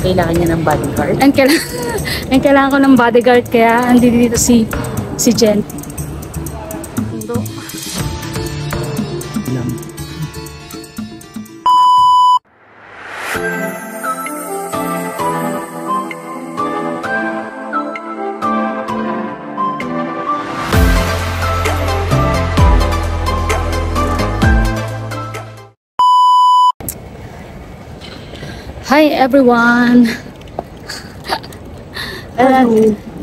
Kailangan niya ng bodyguard. And kailangan ko ng bodyguard kaya andito dito si Jen. Hi everyone!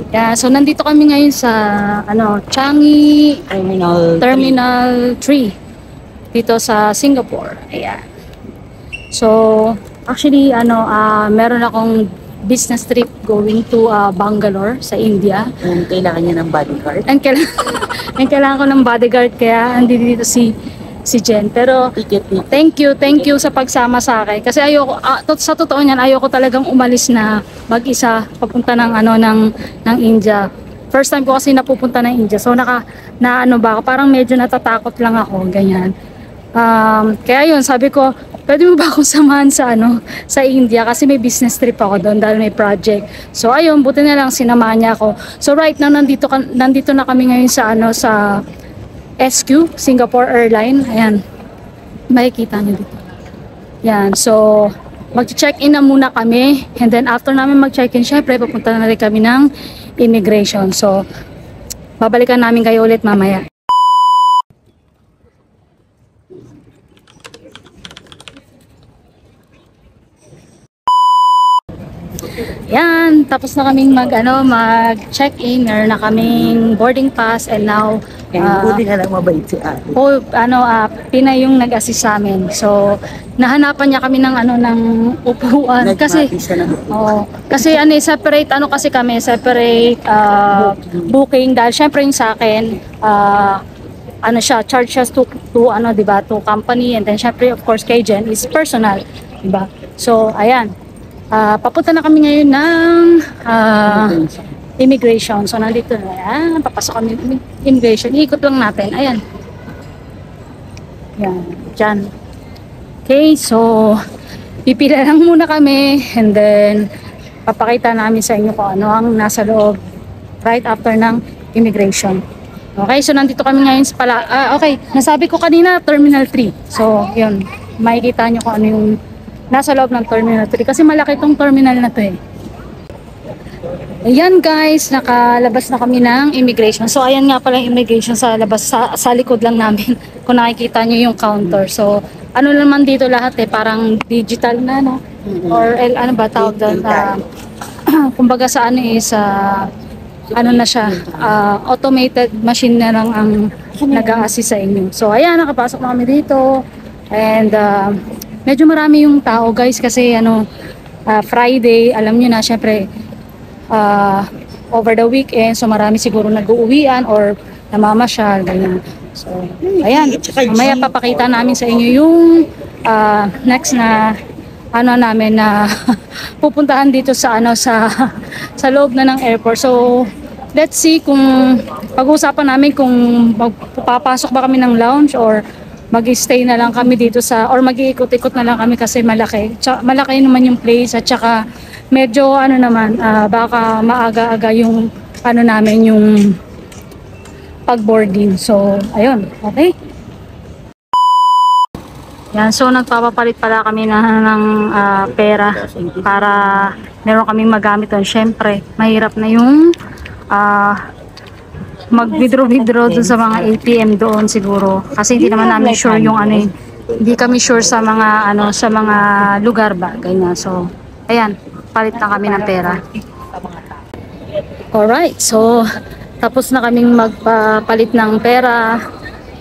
Yeah, so nandito kami ngayon sa Changi Terminal 3 dito sa Singapore. Ayan. So actually meron akong business trip going to Bangalore sa India. And kailangan niya ng bodyguard. And kailangan ko ng bodyguard kaya andito dito si Jen. Pero thank you sa pagsama sa akin kasi ayoko sa totoo niyan ayoko talagang umalis na mag-isa papunta ng ng India. First time ko kasi napupunta ng India. So parang medyo natatakot lang ako ganyan. Kaya yun sabi ko, pwede mo ba akong samahan sa India kasi may business trip ako doon dahil may project. So ayun, buti na lang sinamahan niya ako. So right now nandito na kami ngayon sa SQ, Singapore Airline. Ayan. Makikita niyo dito. Yan. So, mag-check-in na muna kami. And then, after namin mag-check-in, syempre, papunta na rin kami ng immigration. So, babalikan namin kayo ulit mamaya. Yan, tapos na kaming mag-check-in, meron na kaming boarding pass and now buti na lang mabait si ate. Pina yung nag-assist sa amin. So, nahanapan niya kami ng upuan kasi separate booking dahil syempre yung sa akin charge us to diba, to company, and then syempre of course kay Jen is personal, diba? So, ayan. Papunta na kami ngayon ng immigration. So nandito na yan. Papasok kami ng immigration. Iikot lang natin. Ayan. Yan. Diyan. Okay. So pipila lang muna kami. And then papakita namin sa inyo kung ano ang nasa loob right after ng immigration. Okay. So nandito kami ngayon sa okay. Nasabi ko kanina Terminal 3. So yun. Makikita nyo kung ano yung nasa loob ng Terminal 3 kasi malaki tong terminal na to eh. Ayan guys, nakalabas na kami ng immigration. So ayan nga pala yung immigration sa labas, sa likod lang namin kung nakikita nyo yung counter. So ano naman dito lahat eh, parang digital na no? Or ano ba tawag doon? Kumbaga sa na siya, automated machine na lang ang nag-a-assist sa inyo. So ayan, nakapasok na kami dito and medyo marami yung tao guys kasi Friday, alam nyo na syempre over the weekend, so marami siguro nag-uuwian or namamasyal ganyan. So ayan, mamaya papakita namin sa inyo yung next na namin na pupuntahan dito sa loob na ng airport. So let's see kung pag-uusapan namin kung papasok ba kami ng lounge or mag-stay na lang kami dito or mag-iikot-ikot na lang kami kasi malaki. Malaki naman yung place at saka medyo baka maaga-aga yung namin yung pag-boarding. So, ayun. Okay? Yan. So, nagpapapalit pala kami ng pera para meron kaming magamit doon. Syempre, mahirap na yung mag-withdraw dun sa mga ATM doon siguro kasi hindi naman namin sure yung hindi kami sure sa mga lugar ba ganyan. So ayan, palit na kami ng pera. Alright, so tapos na kaming magpapalit ng pera.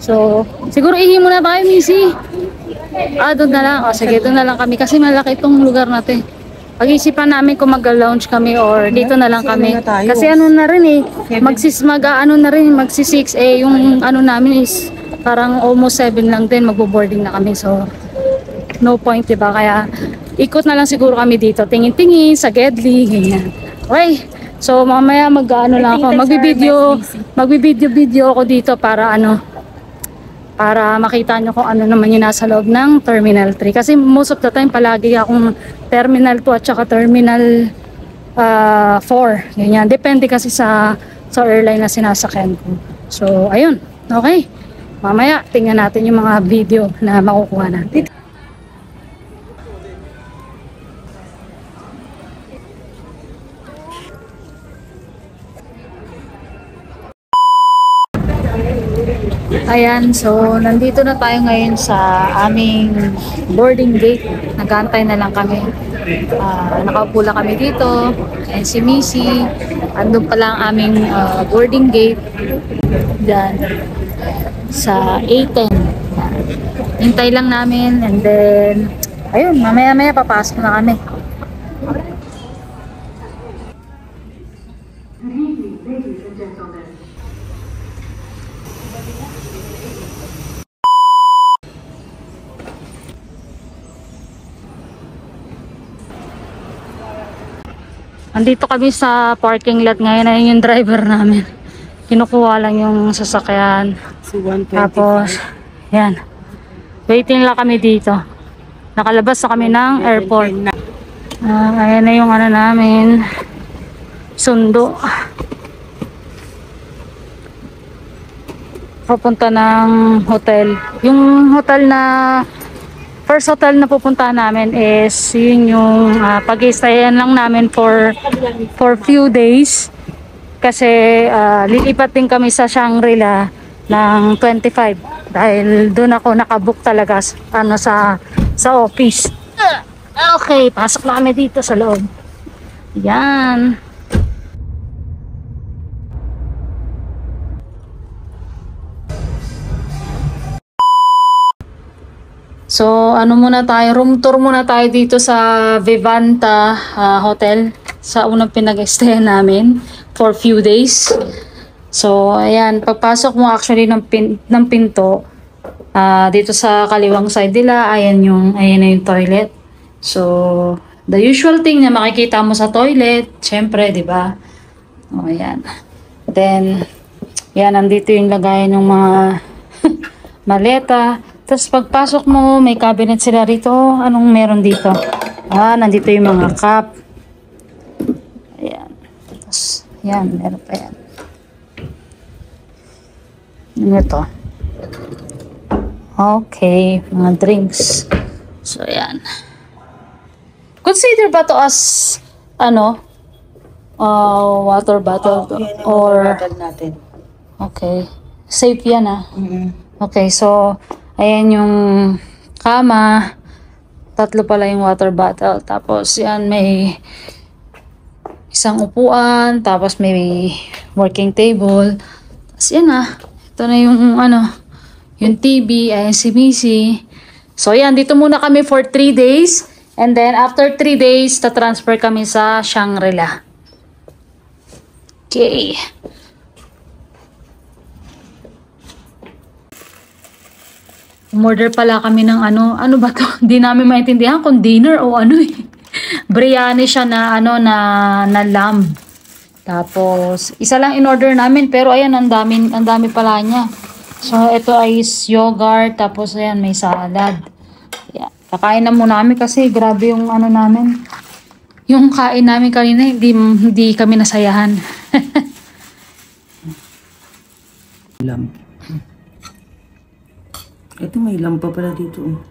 So siguro ihi muna tayo, Missy. Doon na lang. Sige, doon na lang kami kasi malaki itong lugar natin. Pag-isipan namin kung mag-lounge kami or dito na lang kami. Kasi na rin eh, magsi-6 eh, yung namin is parang almost 7 lang din, magbo-boarding na kami. So, no point, diba? Kaya, ikot na lang siguro kami dito. Tingin-tingin sa Gedli, ganyan. Okay, so mamaya mag-video ako dito para para makita nyo kung ano naman yung nasa loob ng Terminal 3. Kasi most of the time palagi akong Terminal 2 at saka Terminal 4. Ganyan. Depende kasi sa airline na sinasakyan ko. So, ayun. Okay. Mamaya, tingnan natin yung mga video na makukuha natin. Ayan, so nandito na tayo ngayon sa aming boarding gate. Nag-aantay na lang kami. Nakaupo lang kami dito. Ayan si Missy. Andun pala ang aming boarding gate. Diyan. Sa A10. Hintay lang namin and then ayun, mamaya-maya papasok na kami. Andito kami sa parking lot ngayon. Ayun yung driver namin. Kinukuha lang yung sasakyan. Tapos, yan. Waiting lang kami dito. Nakalabas na kami ng airport. Ayan na yung ano namin. Sundo. Papunta ng hotel. Yung hotel na first hotel na pupuntahan namin is yun yung pag-i-stayan lang namin for few days kasi lilipat din kami sa Shangri-La ng 25 dahil doon ako nakabook talaga sa office. Okay, pasok na kami dito sa loob. Yan. So, ano muna tayo, room tour muna tayo dito sa Vivanta Hotel sa unang pinag-stayan namin for few days. So, ayan, pagpasok mo actually ng pinto, dito sa kaliwang side nila, ayan na yung toilet. So, the usual thing na makikita mo sa toilet, syempre, di ba? O, ayan. Then, yan, nandito yung lagayan ng mga maleta. Tapos pagpasok mo, may cabinet sila rito. Anong meron dito? Nandito yung mga cup. Ayan. Tapos, yan, meron pa yan. Ano ito? Okay, mga drinks. So, ayan. Consider ba to as, water bottle? Or, natin. okay. Safe yan, Mm-hmm. Okay, so, ayan yung kama. 3 pala yung water bottle. Tapos yan, may isang upuan. Tapos may working table. Tapos yan ito na yung yung TV. Ayan si Missy. So yan, dito muna kami for 3 days. And then after 3 days, ta-transfer kami sa Shangri-La. Okay. Umorder pala kami ng ano ba to? Hindi namin maintindihan kung dinner o Biryani siya na na lamb. Tapos isa lang in order namin pero ayan ang dami pala niya. So ito ay yogurt tapos ayan may salad. Yeah. Kakain na muna kami kasi grabe yung namin. Yung kain namin kanina hindi kami nasayahan. Lamp. Ito may lampa pala dito.